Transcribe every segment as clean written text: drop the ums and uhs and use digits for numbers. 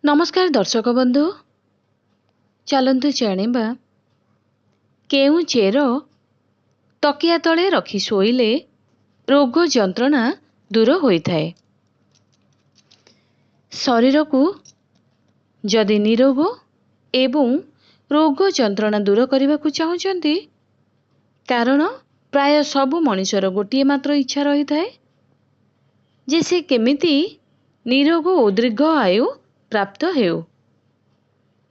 नमस्कार दर्शक बंधु चलतु जानिबा केउ चेर तकिया तले रखी शोइले रोग जंत्रणा दूर होइथाए। शरीर को जदि निरोग एवं रोग जंत्रणा दूर करने को चाहूचंती, कारण प्राय सबु मनुष्यर गोटे मात्र इच्छा रही थाए जे से केमिति निरोग और दीर्घ आयु प्राप्त हेउ।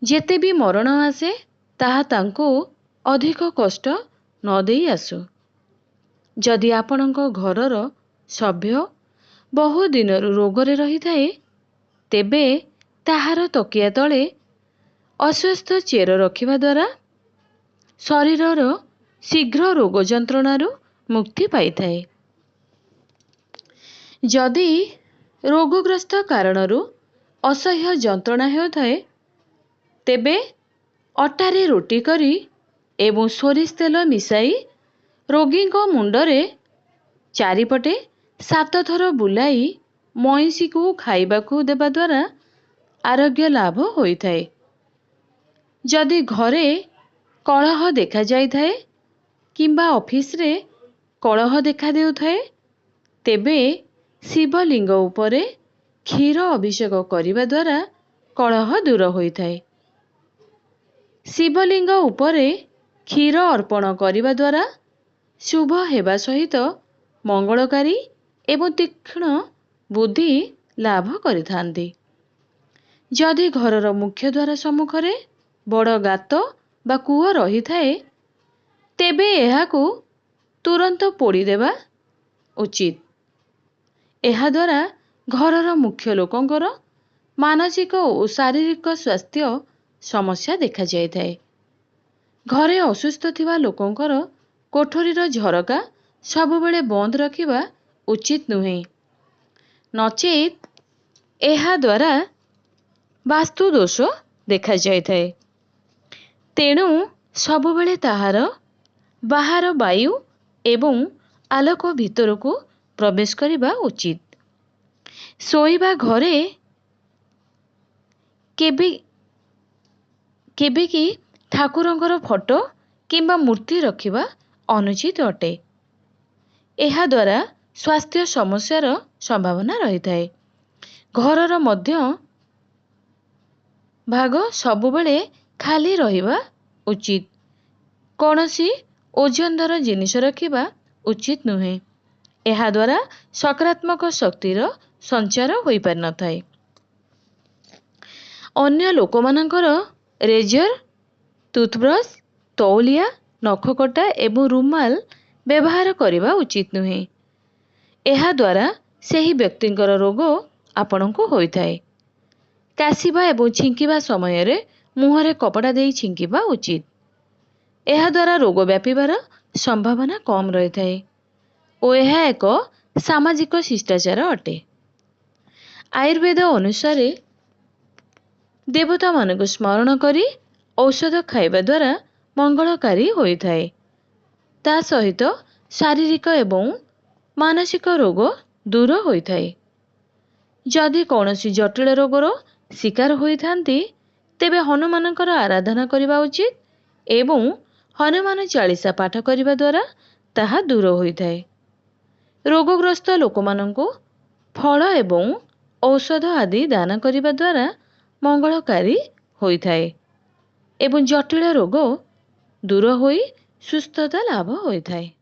जेते भी मरण आसे ताहा तांको अधिक कष्ट न देई आसु। जदि आपणको घरर सभ्य बहु दिनरु रोगरे रही थाए, तेबे ताहार तकिया तले अस्वस्थ चेर रखिबा द्वारा शरीरर शीघ्र रोग जंत्रणारु मुक्ति पाई थाए। जदि रोगग्रस्त कारणरू असह्य जंत्रणा हेउथाए, तेबे अटारे रोटी करी एवं सोरिष तेल मिसाई रोगी को मुंडरे चारिपटे 7 थर बुलाई मईसी को खाइबाकू देबा द्वारा आरोग्य लाभ होइथाए। जदि घरे कलह देखा जाइथाए किंबा ऑफिस रे कलह देखा देउथाए, तेबे शिवलिंग उपरे क्षीर अभिषेक करिबा द्वारा कलह दूर होइथाए। शिवलिंग उपरे क्षीर अर्पण करिबा द्वारा शुभ हेबा सहित मंगलकारी एवं तीक्ष्ण बुद्धि लाभ करिथांती। जदि घरर मुख्य द्वार सम्मुखरे बड़ गात बा कूह रही थाए, तेबे एहाकू तुरंत पोड़ी देबा उचित। एहा द्वारा घरर मुख्य लोकंकर मानसिक और शारीरिक स्वास्थ्य समस्या देखा जाय थाए। घरे असुस्थ थिबा लोकंकर कोठरीर झरका सबुबेले बंद रखिबा उचित नुहे, नचेत एहा द्वारा वास्तु दोष देखा जाय थाए। तेणु सबुबेले ताहार बाहर वायु एवं आलोक भितरको प्रवेश करिबा उचित। सोइबा घरे केबे की ठाकुरंकर फोटो किंबा मूर्ति रखिबा अनुचित अटे। एहा द्वारा स्वास्थ्य समस्यार संभावना रही थाए। घरर मध्य भाग सबुबेले खाली रहिबा उचित। कोनोसी ओजनदार जिनिस रखिबा उचित नुहे। एहा द्वारा सकारात्मक शक्तिर संचार होई पार न थाए। अन्य लोकमानंकर रेजर, टूथब्रश, तौलिया, नखकटा एवं रुमाल व्यवहार करिबा उचित नुहे। एहा द्वारा सेही व्यक्तिंकर रोग आपणको होई थाए। कासिबा एवं छिंकिबा समय रे मुहरे कपड़ा देई छिंकिबा उचित। एहा द्वारा रोग व्यापीबार संभावना कम रही थाए और एहा एक सामाजिक शिष्टाचार अटे। आयुर्वेद अनुसारे देवता मानक स्मरण करी औषध खाइबा द्वारा मंगलकारी होई थाए। ता सहित शारीरिक एवं मानसिक रोग दूर होई थाए। जदि कौनसी जटिल रोगर शिकार होई थांती, तेबे हनुमानकर आराधना करिबा उचित एवं हनुमान चालीसा पाठ करिबा द्वारा ताहा दूर होई थाए। रोगग्रस्त लोकमानंको फल एवं औषध आदि दान करिबा द्वारा मंगलकारी होई थाए एवं जटिल रोग दूर होई सुस्थता लाभ होई थाए।